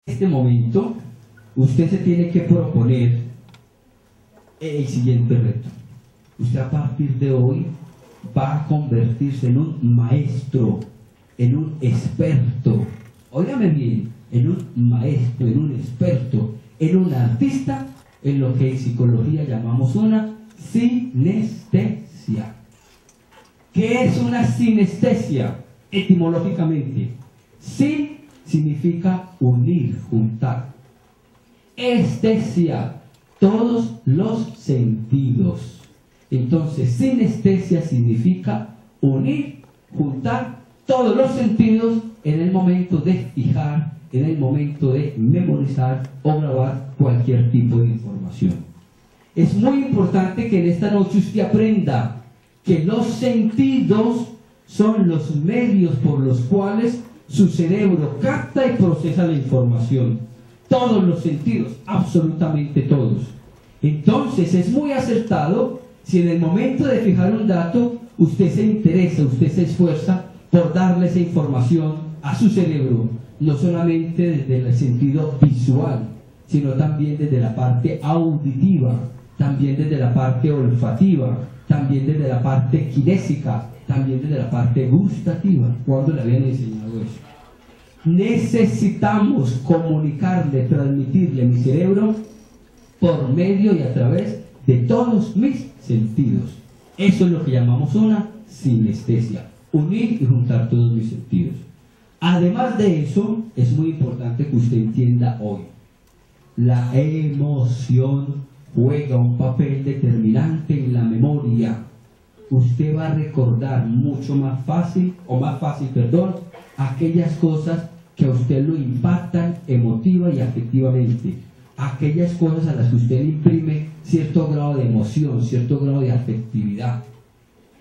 este momento, usted se tiene que proponer el siguiente reto. Usted a partir de hoy va a convertirse en un maestro, en un experto, óigame bien, en un maestro, en un experto, en un artista, en lo que en psicología llamamos una sinestesia. ¿Qué es una sinestesia? Etimológicamente, sin significa unir, juntar. Estesia, todos los sentidos. Entonces, sinestesia significa unir, juntar todos los sentidos en el momento de fijar, en el momento de memorizar o grabar cualquier tipo de información. Es muy importante que en esta noche usted aprenda que los sentidos son los medios por los cuales su cerebro capta y procesa la información. Todos los sentidos, absolutamente todos. Entonces es muy acertado si en el momento de fijar un dato usted se interesa, usted se esfuerza por darle esa información a su cerebro, no solamente desde el sentido visual, sino también desde la parte auditiva, también desde la parte olfativa, también desde la parte kinésica, también desde la parte gustativa. ¿Cuándo le habían enseñado eso? Necesitamos comunicarle, transmitirle a mi cerebro por medio y a través de todos mis sentidos. Eso es lo que llamamos una sinestesia, unir y juntar todos mis sentidos. Además de eso, es muy importante que usted entienda hoy, la emoción juega un papel determinante en la memoria. Usted va a recordar mucho más fácil, aquellas cosas que a usted lo impactan emotiva y afectivamente, aquellas cosas a las que usted le imprime cierto grado de emoción, cierto grado de afectividad.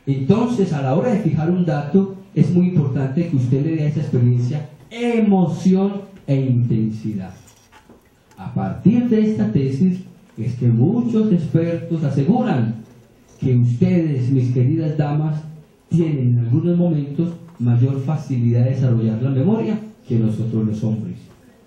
Entonces, a la hora de fijar un dato, es muy importante que usted le dé a esa experiencia emoción e intensidad. A partir de esta tesis, es que muchos expertos aseguran que ustedes, mis queridas damas, tienen en algunos momentos mayor facilidad de desarrollar la memoria que nosotros los hombres,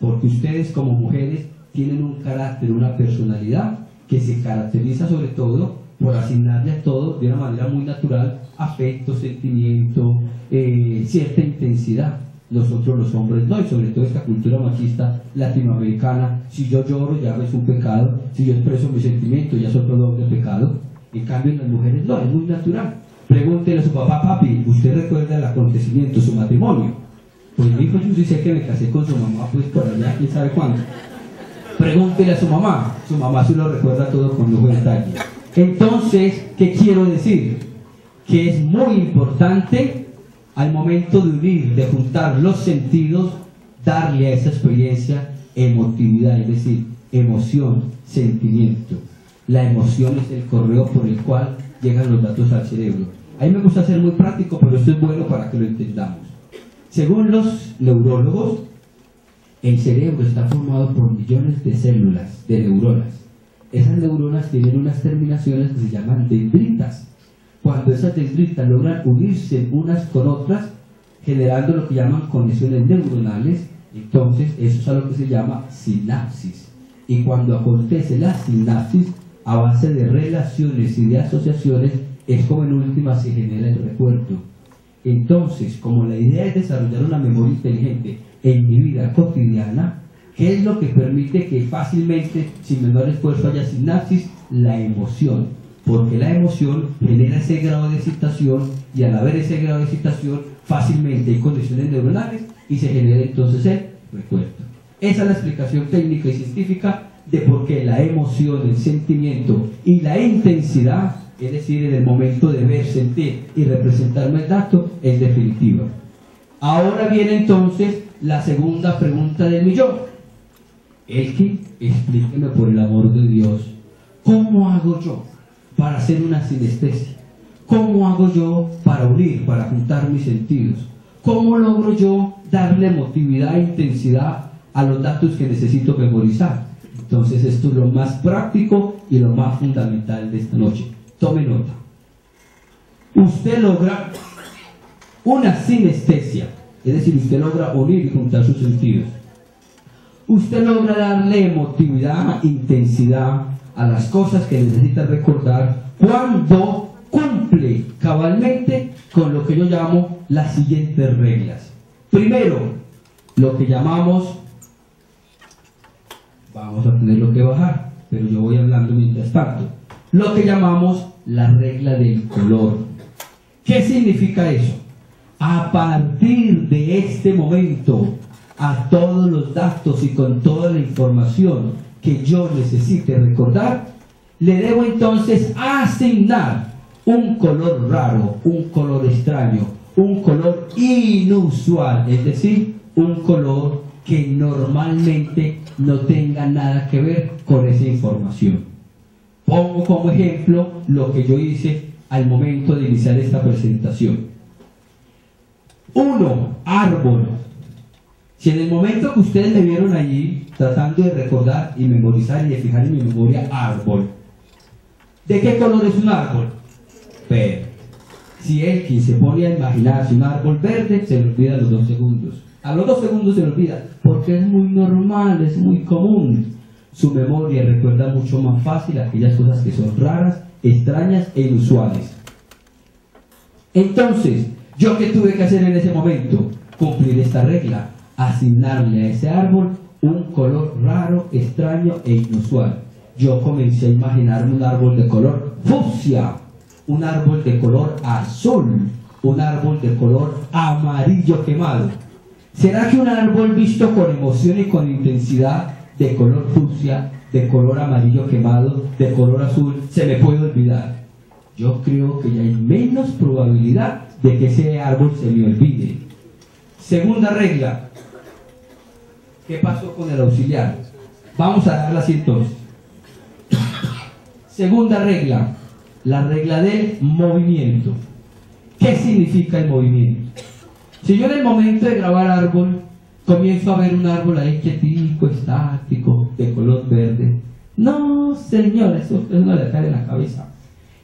porque ustedes como mujeres tienen un carácter, una personalidad que se caracteriza sobre todo por asignarle a todo de una manera muy natural afecto, sentimiento, cierta intensidad. Nosotros los hombres no, y sobre todo esta cultura machista latinoamericana, si yo lloro ya es un pecado, si yo expreso mis sentimientos ya es otro doble pecado. En cambio en las mujeres no, es muy natural. Pregúntele a su papá: papi, ¿usted recuerda el acontecimiento, su matrimonio? Pues mi hijo, yo sí sé que me casé con su mamá, pues por allá, quién sabe cuándo. Pregúntele a su mamá sí lo recuerda todo con lujo de detalle. Entonces, ¿qué quiero decir? Que es muy importante al momento de unir, de juntar los sentidos, darle a esa experiencia emotividad, es decir, emoción, sentimiento. La emoción es el correo por el cual llegan los datos al cerebro. A mí me gusta ser muy práctico, pero esto es bueno para que lo entendamos. Según los neurólogos, el cerebro está formado por millones de células, de neuronas. Esas neuronas tienen unas terminaciones que se llaman dendritas. Cuando esas dendritas logran unirse unas con otras, generando lo que llaman conexiones neuronales, entonces eso es a lo que se llama sinapsis. Y cuando acontece la sinapsis, a base de relaciones y de asociaciones, es como en última se genera el recuerdo. Entonces, como la idea es desarrollar una memoria inteligente en mi vida cotidiana, ¿qué es lo que permite que fácilmente, sin menor esfuerzo, haya sinapsis? La emoción, porque la emoción genera ese grado de excitación, y al haber ese grado de excitación, fácilmente hay conexiones neuronales y se genera entonces el recuerdo. Esa es la explicación técnica y científica de por qué la emoción, el sentimiento y la intensidad, es decir, en el momento de ver, sentir y representarme el dato, es definitiva. Ahora viene entonces la segunda pregunta del millón. Elkin, explíqueme por el amor de Dios, ¿cómo hago yo para hacer una sinestesia? ¿Cómo hago yo para unir, para juntar mis sentidos? ¿Cómo logro yo darle emotividad e intensidad a los datos que necesito memorizar? Entonces esto es lo más práctico y lo más fundamental de esta noche. Tome nota. Usted logra una sinestesia, es decir, usted logra unir y juntar sus sentidos usted logra darle emotividad, intensidad a las cosas que necesita recordar cuando cumple cabalmente con lo que yo llamo las siguientes reglas. Primero, lo que llamamos, vamos a tenerlo que bajar, pero yo voy hablando mientras tanto, lo que llamamos la regla del color. ¿Qué significa eso? A partir de este momento, a todos los datos y con toda la información que yo necesite recordar, le debo entonces asignar un color raro, un color extraño, un color inusual, es decir, un color que normalmente no tenga nada que ver con esa información. Pongo como ejemplo lo que yo hice al momento de iniciar esta presentación. 1. Árbol. Si en el momento que ustedes me vieron allí tratando de recordar y memorizar y de fijar en mi memoria árbol, ¿de qué color es un árbol? Verde. Si Elkin se pone a imaginarse un árbol verde, se le olvida a los 2 segundos. A los 2 segundos se le olvida, porque es muy normal, es muy común. Su memoria recuerda mucho más fácil aquellas cosas que son raras, extrañas e inusuales. Entonces, ¿yo qué tuve que hacer en ese momento? Cumplir esta regla, asignarle a ese árbol un color raro, extraño e inusual. Yo comencé a imaginarme un árbol de color fucsia, un árbol de color azul, un árbol de color amarillo quemado. ¿Será que un árbol visto con emoción y con intensidad de color fucsia, de color amarillo quemado, de color azul, se me puede olvidar? Yo creo que ya hay menos probabilidad de que ese árbol se me olvide. Segunda regla. ¿Qué pasó con el auxiliar? Vamos a darla así entonces. Segunda regla, la regla del movimiento. ¿Qué significa el movimiento? Si yo en el momento de grabar árbol comienzo a ver un árbol ahí quietico, estático, de color verde, no señor, eso no le cae en la cabeza.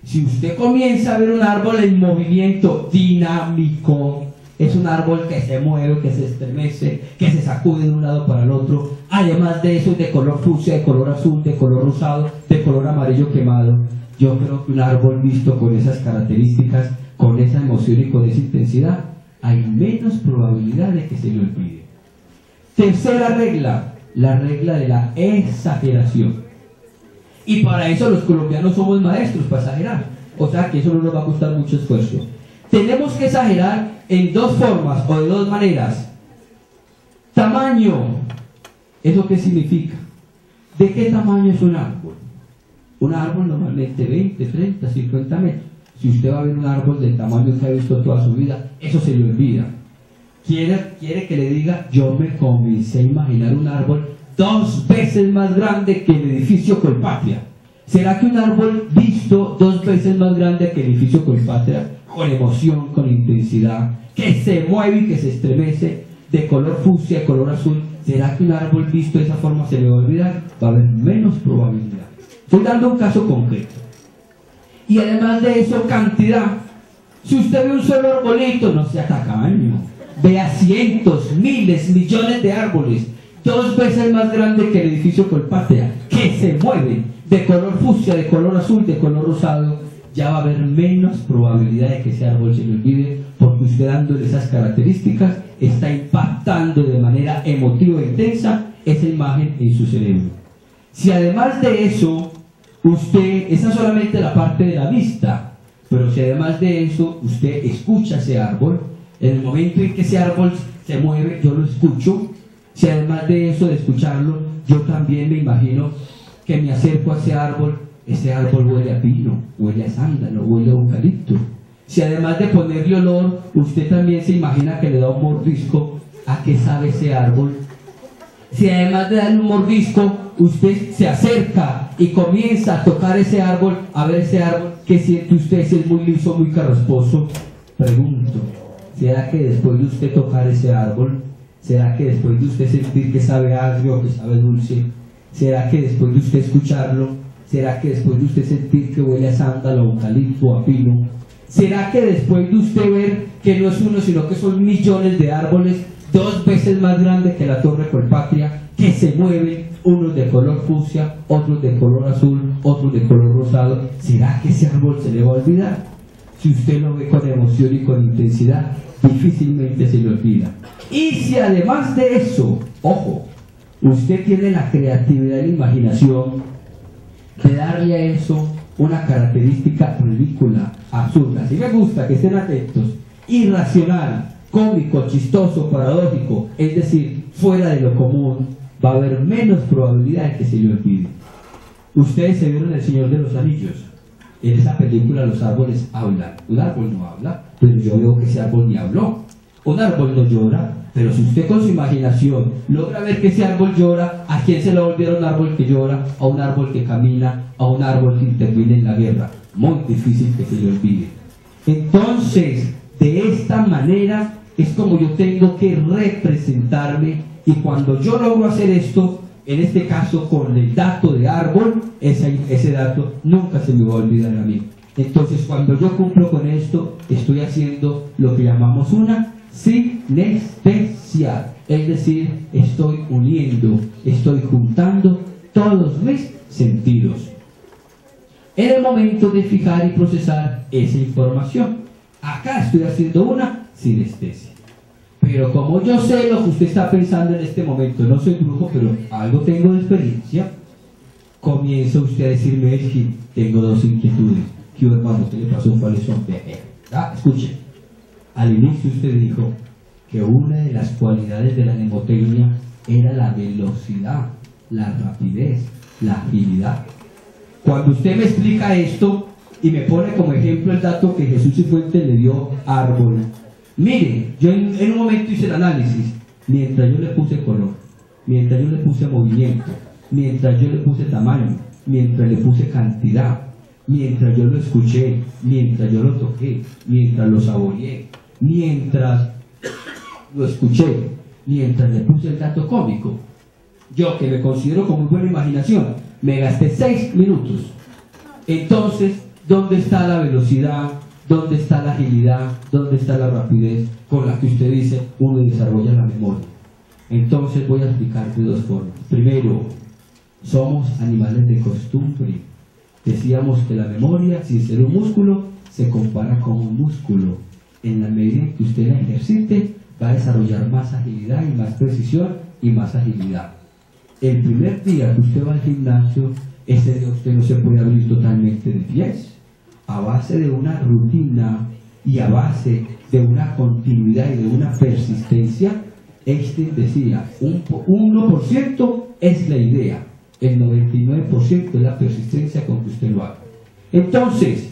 Si usted comienza a ver un árbol en movimiento dinámico, es un árbol que se mueve, que se estremece, que se sacude de un lado para el otro, además de eso es de color fucsia, de color azul, de color rosado, de color amarillo quemado. Yo creo que un árbol visto con esas características, con esa emoción y con esa intensidad, hay menos probabilidad de que se le olvide. Tercera regla, la regla de la exageración. Y para eso los colombianos somos maestros, para exagerar. O sea que eso no nos va a costar mucho esfuerzo. Tenemos que exagerar en 2 formas o de 2 maneras. Tamaño. ¿Eso qué significa? ¿De qué tamaño es un árbol? Un árbol normalmente 20, 30, 50 metros. Si usted va a ver un árbol del tamaño que ha visto toda su vida, eso se le olvida. Quiere que le diga, yo me comencé a imaginar un árbol 2 veces más grande que el edificio Colpatria. ¿Será que un árbol visto 2 veces más grande que el edificio Colpatria, con emoción, con intensidad, que se mueve y que se estremece, de color fucsia, de color azul, será que un árbol visto de esa forma se le va a olvidar? Va a haber menos probabilidad. Estoy dando un caso concreto. Y además de eso, cantidad. Si usted ve un solo arbolito, no sea tacaño. Vea cientos, miles, millones de árboles, 2 veces más grande que el edificio Colpatria, que se mueven de color fucsia, de color azul, de color rosado. Ya va a haber menos probabilidad de que ese árbol se le olvide, porque usted dándole esas características está impactando de manera emotiva e intensa esa imagen en su cerebro. Si además de eso, esa es solamente la parte de la vista, pero si además de eso usted escucha ese árbol, en el momento en que ese árbol se mueve, yo lo escucho. Si además de eso, de escucharlo, yo también me imagino que me acerco a ese árbol huele a pino, huele a sándalo, huele a eucalipto. Si además de ponerle olor, usted también se imagina que le da un mordisco, ¿a qué sabe ese árbol? Si además de darle un mordisco, usted se acerca y comienza a tocar ese árbol, a ver ese árbol, ¿qué siente usted? Si es muy liso, muy carrasposo, pregunto, ¿será que después de usted tocar ese árbol, será que después de usted sentir que sabe agrio, que sabe dulce, será que después de usted escucharlo, será que después de usted sentir que huele a sándalo, a eucalipto, a pino, será que después de usted ver que no es uno, sino que son millones de árboles, 2 veces más grande que la Torre Colpatria, que se mueven, unos de color fucsia, otros de color azul, otros de color rosado. ¿Será que ese árbol se le va a olvidar? Si usted lo ve con emoción y con intensidad, difícilmente se le olvida. Y si además de eso, ojo, usted tiene la creatividad y la imaginación de darle a eso una característica ridícula, absurda, si me gusta que estén atentos, irracional, cómico, chistoso, paradójico, es decir, fuera de lo común, va a haber menos probabilidad de que se le olvide. Ustedes se vieron El Señor de los Anillos. En esa película los árboles hablan. Un árbol no habla, pero yo veo que ese árbol ni habló. Un árbol no llora, pero si usted con su imaginación logra ver que ese árbol llora, ¿a quién se le olvida un árbol que llora? A un árbol que camina, a un árbol que interviene en la guerra. Muy difícil que se le olvide. Entonces, de esta manera es como yo tengo que representarme, y cuando yo logro hacer esto, en este caso con el dato de árbol, ese dato nunca se me va a olvidar a mí. Entonces, cuando yo cumplo con esto, estoy haciendo lo que llamamos una sinestesia, es decir, estoy uniendo, estoy juntando todos mis sentidos en el momento de fijar y procesar esa información. Acá estoy haciendo una sinestesia. Pero como yo sé lo que usted está pensando en este momento, no soy brujo, pero algo tengo de experiencia, comienza usted a decirme que tengo 2 inquietudes. ¿Qué hermano? ¿Qué le pasó? ¿Cuáles son? Escuche, al inicio usted dijo que una de las cualidades de la mnemotecnia era la velocidad, la rapidez, la agilidad. Cuando usted me explica esto y me pone como ejemplo el dato que Jesús Cifuentes le dio a árbol, mire, yo en un momento hice el análisis, mientras yo le puse color, mientras yo le puse movimiento, mientras yo le puse tamaño, mientras le puse cantidad, mientras yo lo escuché, mientras yo lo toqué, mientras lo saboreé, mientras lo escuché, mientras le puse el dato cómico, yo que me considero con muy buena imaginación, me gasté 6 minutos. Entonces, ¿dónde está la velocidad? ¿Dónde está la agilidad? ¿Dónde está la rapidez con la que usted dice uno desarrolla la memoria? Entonces voy a explicar de 2 formas. Primero, somos animales de costumbre. Decíamos que la memoria, sin ser un músculo, se compara con un músculo. En la medida en que usted la ejercite, va a desarrollar más agilidad y más precisión y más agilidad. El primer día que usted va al gimnasio, ese día usted no se puede abrir totalmente de pies. A base de una rutina y a base de una continuidad y de una persistencia, decía, un 1% es la idea, el 99% es la persistencia con que usted lo haga. Entonces,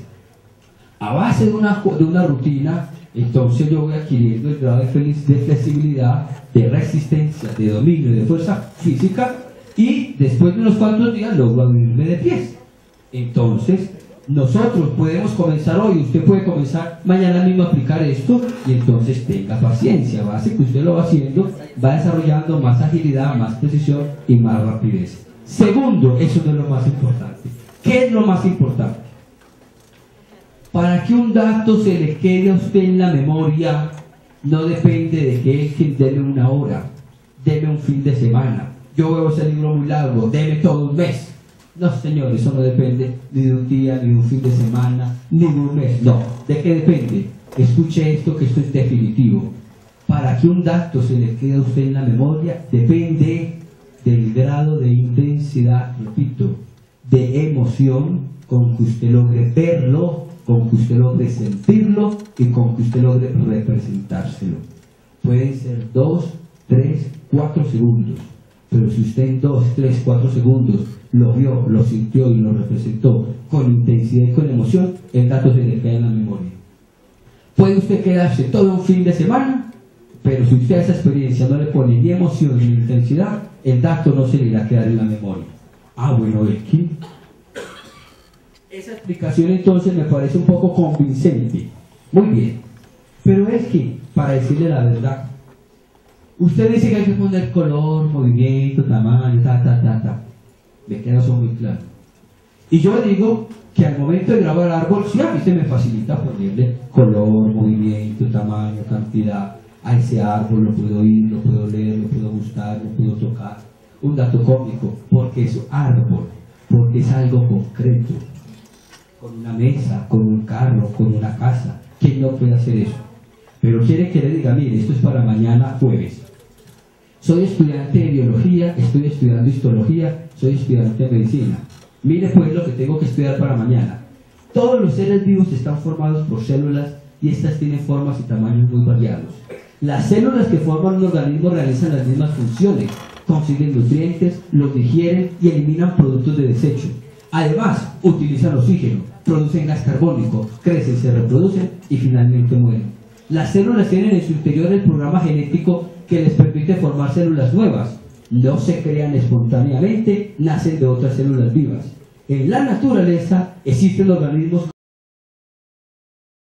a base de una rutina, entonces yo voy adquiriendo el grado de flexibilidad, de resistencia, de dominio, de fuerza física, y después de unos cuantos días logro abrirme de pies. Entonces, nosotros podemos comenzar hoy, usted puede comenzar mañana mismo a aplicar esto, y entonces tenga paciencia, a base que usted lo va haciendo, va desarrollando más agilidad, más precisión y más rapidez. Segundo, eso no es lo más importante. ¿Qué es lo más importante? Para que un dato se le quede a usted en la memoria, no depende de que él deme una hora, deme un fin de semana. Yo veo ese libro muy largo, deme todo un mes. No, señor, eso no depende ni de un día, ni de un fin de semana, ni de un mes. No, ¿de qué depende? Escuche esto, que esto es definitivo. Para que un dato se le quede a usted en la memoria, depende del grado de intensidad, repito, de emoción con que usted logre verlo, con que usted logre sentirlo y con que usted logre representárselo. Pueden ser 2, 3, 4 segundos. Pero si usted en 2, 3, 4 segundos lo vio, lo sintió y lo representó con intensidad y con emoción, el dato se le queda en la memoria. Puede usted quedarse todo un fin de semana, pero si usted a esa experiencia no le pone ni emoción ni intensidad, el dato no se le irá a quedar en la memoria. Ah, bueno, Elkin. Esa explicación entonces me parece un poco convincente. Muy bien. Pero es que, para decirle la verdad, usted dice que hay que poner color, movimiento, tamaño, me queda eso muy claro. Y yo digo que al momento de grabar árbol, sí, a mí se me facilita ponerle color, movimiento, tamaño, cantidad. A ese árbol lo puedo oír, lo puedo leer, lo puedo gustar, lo puedo tocar. Un dato cómico, porque es árbol, porque es algo concreto. Con una mesa, con un carro, con una casa. ¿Quién no puede hacer eso? Pero quiere que le diga, mire, esto es para mañana jueves. Soy estudiante de biología, estoy estudiando histología, soy estudiante de medicina. Mire pues lo que tengo que estudiar para mañana. Todos los seres vivos están formados por células y estas tienen formas y tamaños muy variados. Las células que forman un organismo realizan las mismas funciones, consiguen nutrientes, los digieren y eliminan productos de desecho. Además, utilizan oxígeno, producen gas carbónico, crecen, se reproducen y finalmente mueren. Las células tienen en su interior el programa genético que les permite formar células nuevas. No se crean espontáneamente, nacen de otras células vivas. En la naturaleza existen organismos